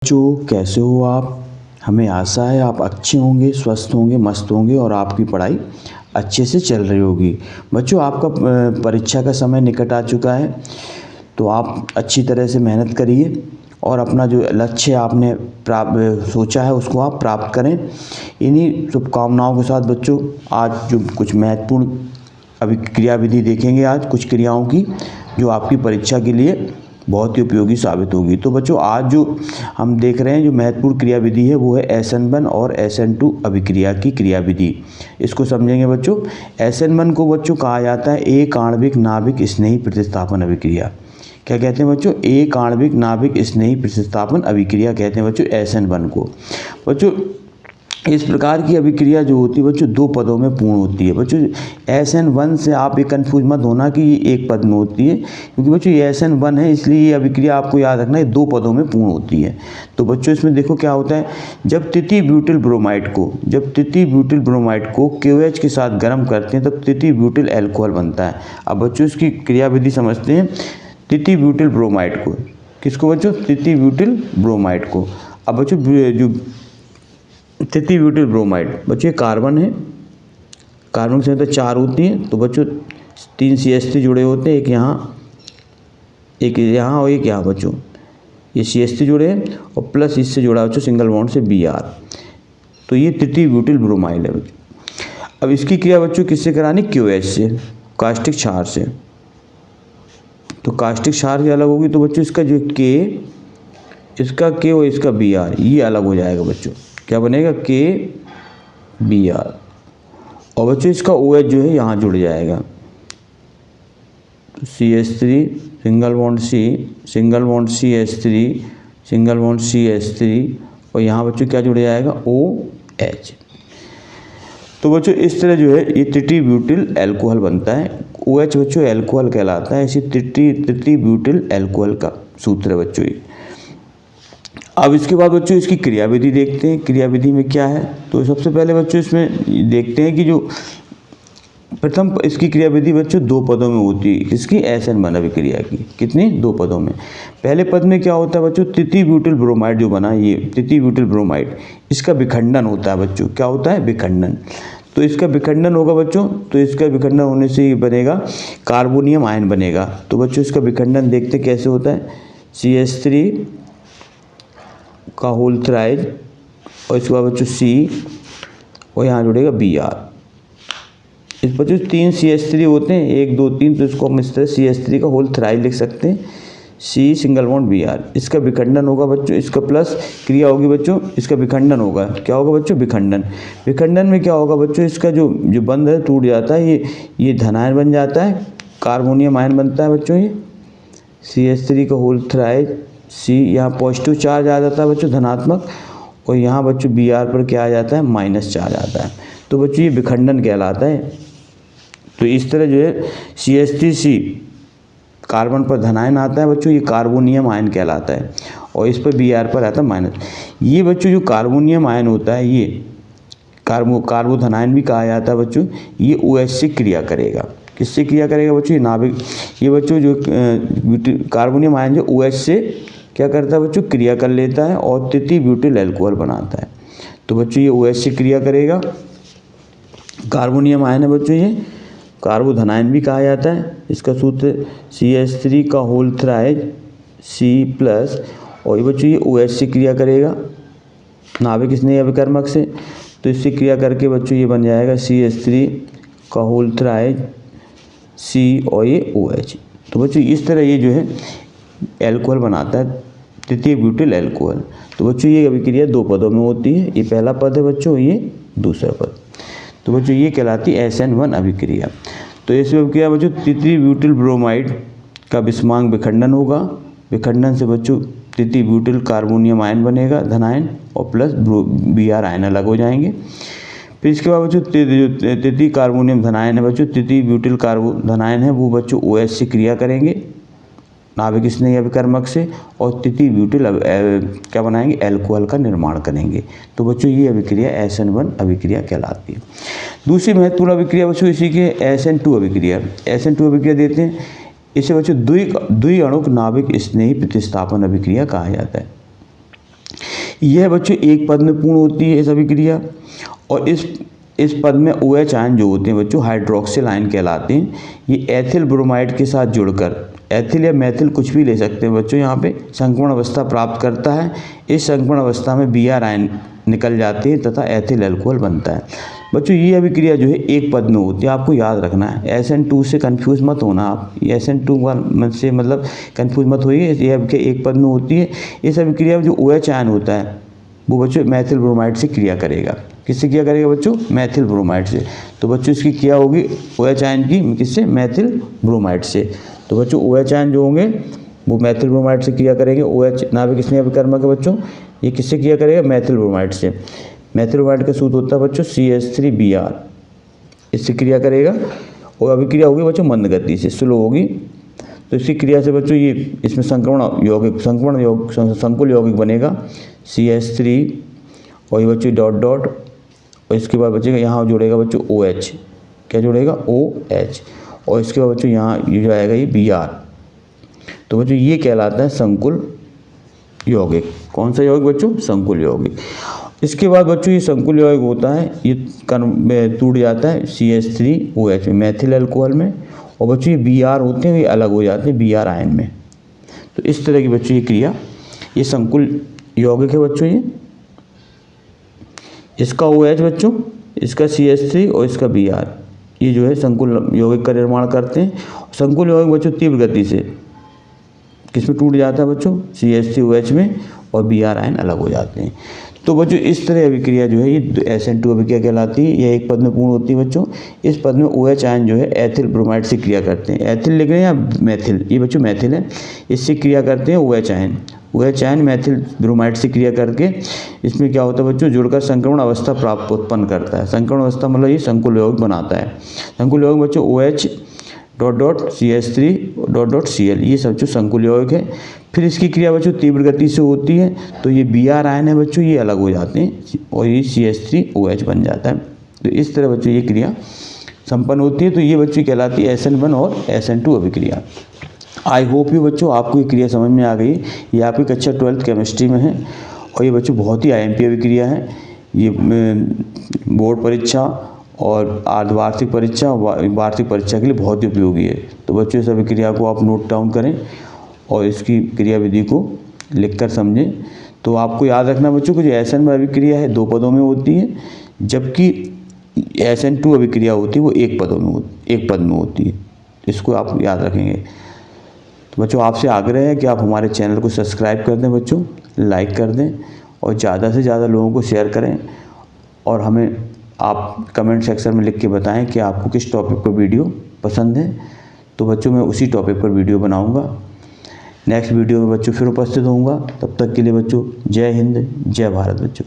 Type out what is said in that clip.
बच्चों कैसे हो आप। हमें आशा है आप अच्छे होंगे, स्वस्थ होंगे, मस्त होंगे और आपकी पढ़ाई अच्छे से चल रही होगी। बच्चों आपका परीक्षा का समय निकट आ चुका है, तो आप अच्छी तरह से मेहनत करिए और अपना जो लक्ष्य आपने सोचा है उसको आप प्राप्त करें। इन्हीं शुभकामनाओं के साथ बच्चों आज जो कुछ महत्वपूर्ण अभी क्रियाविधि देखेंगे, आज कुछ क्रियाओं की जो आपकी परीक्षा के लिए बहुत ही उपयोगी साबित होगी। तो बच्चों आज जो हम देख रहे हैं जो महत्वपूर्ण क्रियाविधि है वो है SN1 और SN2 अभिक्रिया की क्रियाविधि। इसको समझेंगे बच्चों। SN1 को बच्चों कहा जाता है एक आणविक नाभिक स्नेही प्रतिस्थापन अभिक्रिया। क्या कहते हैं बच्चों? एक आणविक नाभिक स्नेही प्रतिस्थापन अभिक्रिया कहते हैं बच्चों SN1 को। बच्चों इस प्रकार की अभिक्रिया जो होती है बच्चों दो पदों में पूर्ण होती है। बच्चों SN1 से आप ये कन्फ्यूज मत होना कि ये एक पद में होती है, क्योंकि बच्चों ये SN1 है इसलिए ये अभिक्रिया आपको याद रखना है दो पदों में पूर्ण होती है। तो बच्चों इसमें देखो क्या होता है, जब तृतीय ब्यूटिल ब्रोमाइड को KOH के साथ गर्म करते हैं तब तृतीय ब्यूटिल अल्कोहल बनता है। अब बच्चों इसकी क्रियाविधि समझते हैं। तृतीय ब्यूटिल ब्रोमाइड को, किसको बच्चों? तृतीय ब्यूटिल ब्रोमाइड को। अब बच्चों जो तृतीय ब्यूटिल ब्रोमाइड बच्चों कार्बन है, कार्बन की संख्या 4 होती है। तो बच्चों 3 CH3 जुड़े होते हैं, एक यहाँ और एक यहाँ। बच्चों ये CH3 जुड़े हैं और प्लस इससे जुड़ा बच्चों सिंगल बॉन्ड से Br। तो ये तृतीय ब्यूटिल ब्रोमाइड है बच्चों। अब इसकी क्रिया बच्चों किससे करानी? KOH से, कास्टिक क्षार से। तो कास्टिक क्षार की अलग होगी, तो बच्चों इसका जो इसका K और इसका Br ये अलग हो जाएगा बच्चों। क्या बनेगा? KBr। और बच्चों इसका OH जो है यहाँ जुड़ जाएगा, तो CH3 single bond C, single bond CH3, single bond CH3 और यहाँ बच्चों क्या जुड़ जाएगा? OH। तो बच्चों इस तरह जो है ये तृतीय ब्यूटिल अल्कोहल बनता है। OH बच्चों अल्कोहल कहलाता है, इसी तृतीय ब्यूटिल अल्कोहल का सूत्र है बच्चों ये। अब इसके बाद बच्चों इसकी क्रियाविधि देखते हैं। क्रियाविधि में क्या है, तो सबसे पहले बच्चों इसमें देखते हैं कि जो प्रथम इसकी क्रियाविधि बच्चों दो पदों में होती है। इसकी SN1 अभिक्रिया की कितनी? दो पदों में। पहले पद में क्या होता है बच्चों? तृतीय ब्यूटिल ब्रोमाइड जो बना, ये तृतीय ब्यूटिल ब्रोमाइड, इसका विखंडन होता है बच्चों। क्या होता है? विखंडन। तो इसका विखंडन होगा बच्चों, तो इसका विखंडन होने से बनेगा कार्बोनियम आयन बनेगा। तो बच्चों इसका विखंडन देखते कैसे होता है। CH3 का होल थ्राइज और इसके बाद बच्चों C और यहाँ जुड़ेगा Br। इस बच्चों 3 CH3 होते हैं, 1 2 3, तो इसको हम इस तरह CH3 का होल थ्राइज लिख सकते हैं, C सिंगल बॉन्ड Br। इसका विखंडन होगा बच्चों, इसका प्लस क्रिया होगी बच्चों, इसका विखंडन होगा। क्या होगा बच्चों? विखंडन। विखंडन में क्या होगा बच्चों? इसका जो बंध है टूट जाता है, ये धनायन बन जाता है, कार्बोनियम आयन बनता है बच्चों। ये CH3 का होल थ्राइज C, यहाँ पॉजिटिव चार्ज आ जाता है बच्चों, धनात्मक, और यहाँ बच्चों Br पर क्या आ जाता है? माइनस चार्ज आता है। तो बच्चों ये विखंडन कहलाता है। तो इस तरह जो है CH3C कार्बन पर धनायन आता है बच्चों, ये कार्बोनियम आयन कहलाता है, और इस पर Br पर आता है माइनस। ये बच्चों जो कार्बोनियम आयन होता है, ये कार्बोधनायन भी कहा जाता है बच्चों, ये OH से क्रिया करेगा। किससे क्रिया करेगा बच्चों? ये नाभिक, ये बच्चों जो कार्बोनियम आयन जो OH से क्या करता है बच्चों? क्रिया कर लेता है और तृतीय ब्यूटिल अल्कोहल बनाता है। तो बच्चों ये OH से क्रिया करेगा। कार्बोनियम आयन है बच्चों, ये कार्बोधनायन भी कहा जाता है। इसका सूत्र CH3 का होल थ्राइज C+, और ये बच्चों ये OH से क्रिया करेगा नाभिक स्नेही अभिकर्मक से। तो इससे क्रिया करके बच्चों ये बन जाएगा CH3 का होल थ्राइज C और ये OH। तो बच्चों इस तरह ये जो है अल्कोहल बनाता है, तृतीय ब्यूटिल अल्कोहल। तो बच्चों ये अभिक्रिया दो पदों में होती है, ये पहला पद है बच्चों, ये दूसरा पद। तो बच्चों ये कहलाती है SN1 अभिक्रिया। तो इसमें अभिक्रिया बच्चों तृतीय ब्यूटिल ब्रोमाइड का बिस्मांक विखंडन होगा। विखंडन से बच्चों तृतीय ब्यूटिल कार्बोनियम आयन बनेगा, धनायन, और प्लस Br आयन अलग हो जाएंगे। फिर इसके बाद बच्चों तृतीय कार्बोनियम धनायन है बच्चों, तृतीय ब्यूटिल कार्बोधनायन है, वो बच्चों OH से क्रिया करेंगे नाभिक स्नेही अभिकर्मक से, और तृतीय ब्यूटिल क्या बनाएंगे? अल्कोहल का निर्माण करेंगे। तो बच्चों ये अभिक्रिया SN1 अभिक्रिया कहलाती है। दूसरी महत्वपूर्ण अभिक्रिया बच्चों इसी के SN2 अभिक्रिया। SN2 अभिक्रिया देते हैं, इसे बच्चों द्विअणुक नाभिक स्नेही प्रतिस्थापन अभिक्रिया कहा जाता है। यह बच्चों एक पद में पूर्ण होती है इस अभिक्रिया, और इस पद में OH आयन जो होते हैं बच्चों हाइड्रोक्सिल आयन कहलाते हैं। ये एथिल ब्रोमाइड के साथ जुड़कर, एथिल या मैथिल कुछ भी ले सकते हैं बच्चों, यहाँ पे संक्रमण अवस्था प्राप्त करता है। इस संक्रमण अवस्था में Br आयन निकल जाते हैं तथा एथिल अल्कोहल बनता है। बच्चों ये अभिक्रिया जो है एक पद में होती है, आपको याद रखना है। SN2 से कंफ्यूज मत होना आप, SN2 से मतलब कंफ्यूज मत होइए, ये अभिक्रिया एक पद में होती है। इस अभिक्रिया में जो OH आयन होता है वो बच्चों मैथिल ब्रोमाइड से क्रिया करेगा। किससे क्रिया करेगा बच्चों? मैथिल ब्रोमाइड से। तो बच्चों इसकी क्रिया होगी OH आयन की किससे? मैथिल ब्रोमाइड से। तो बच्चों OH आयन जो होंगे वो मैथिल ब्रोमाइड से क्रिया करेंगे। OH नाभिक स्नेह अभिकर्मक है बच्चों, ये किससे क्रिया करेगा? मैथिल ब्रोमाइड से। मैथिल ब्रोमाइड का सूत्र होता है बच्चों CH3Br, इससे क्रिया करेगा और अभिक्रिया होगी बच्चों मंद गति से, स्लो होगी। तो इसकी क्रिया से बच्चों ये इसमें संकुल यौगिक बनेगा CH3 और ये बच्चों डॉट डॉट, और इसके बाद बचेगा यहाँ जुड़ेगा बच्चों OH, क्या जुड़ेगा? OH, और इसके बाद बच्चों यहाँ ये जो आएगा ये Br। तो बच्चों ये कहलाता है संकुल यौगिक। कौन सा यौगिक बच्चों? संकुल यौगिक। इसके बाद बच्चों ये संकुल यौगिक होता है, ये टूट जाता है CH3OH में, मैथिल अल्कोहल में, और बच्चों ये Br होते हैं, ये अलग हो जाते हैं Br आयन में। तो इस तरह की बच्चों ये क्रिया, ये संकुल यौगिक है बच्चों। ये इसका OH बच्चों, इसका CH3 और इसका Br, ये जो है संकुल यौगिक का निर्माण करते हैं। संकुल यौगिक बच्चों तीव्र गति से किसमें टूट जाता है बच्चों? CH3OH में, और Br आयन अलग हो जाते हैं। तो बच्चों इस तरह अभिक्रिया जो है ये SN2 अभिक्रिया कहलाती है। यह एक पद में पूर्ण होती है बच्चों। इस पद में OH आयन जो है एथिल ब्रोमाइड से क्रिया करते हैं। एथिल लिख रहे हैं या मैथिल? ये बच्चों मैथिल है, इससे क्रिया करते हैं OH ion. OH ion Maithil bromide से क्रिया करके इसमें क्या होता है बच्चों? जुड़कर संक्रमण अवस्था प्राप्त उत्पन्न करता है। संक्रमण अवस्था मतलब ये संकुल यौगिक बनाता है। संकुल यौगिक बच्चों OH dot dot CH3 dot dot Cl, ये सब जो संकुल यौगिक है। फिर इसकी क्रिया बच्चों तीव्र गति से होती है, तो ये Br आयन है बच्चों, ये अलग हो जाते हैं और ये CH3OH बन जाता है। तो इस तरह बच्चों ये क्रिया संपन्न होती है। तो ये बच्चों कहलाती है SN1 और SN2 अभिक्रिया। आई होप यू बच्चों आपको ये क्रिया समझ में आ गई। ये आपकी कक्षा 12th केमिस्ट्री में है, और ये बच्चों बहुत ही IMP अभिक्रिया है। ये बोर्ड परीक्षा और अर्धवार्षिक परीक्षा, वार्षिक परीक्षा के लिए बहुत ही उपयोगी है। तो बच्चों इस अभिक्रिया को आप नोट डाउन करें और इसकी क्रिया विधि को लिखकर समझें। तो आपको याद रखना बच्चों को जो SN1 अभिक्रिया है 2 पदों में होती है, जबकि SN2 अभिक्रिया होती है वो एक पद में होती है। इसको आप याद रखेंगे। तो बच्चों आपसे आग्रह है कि आप हमारे चैनल को सब्सक्राइब कर दें बच्चों, लाइक कर दें और ज़्यादा से ज़्यादा लोगों को शेयर करें, और हमें आप कमेंट सेक्शन में लिख के बताएं कि आपको किस टॉपिक पर वीडियो पसंद है। तो बच्चों मैं उसी टॉपिक पर वीडियो बनाऊंगा। नेक्स्ट वीडियो में बच्चों फिर उपस्थित होऊंगा। तब तक के लिए बच्चों जय हिंद, जय भारत बच्चों।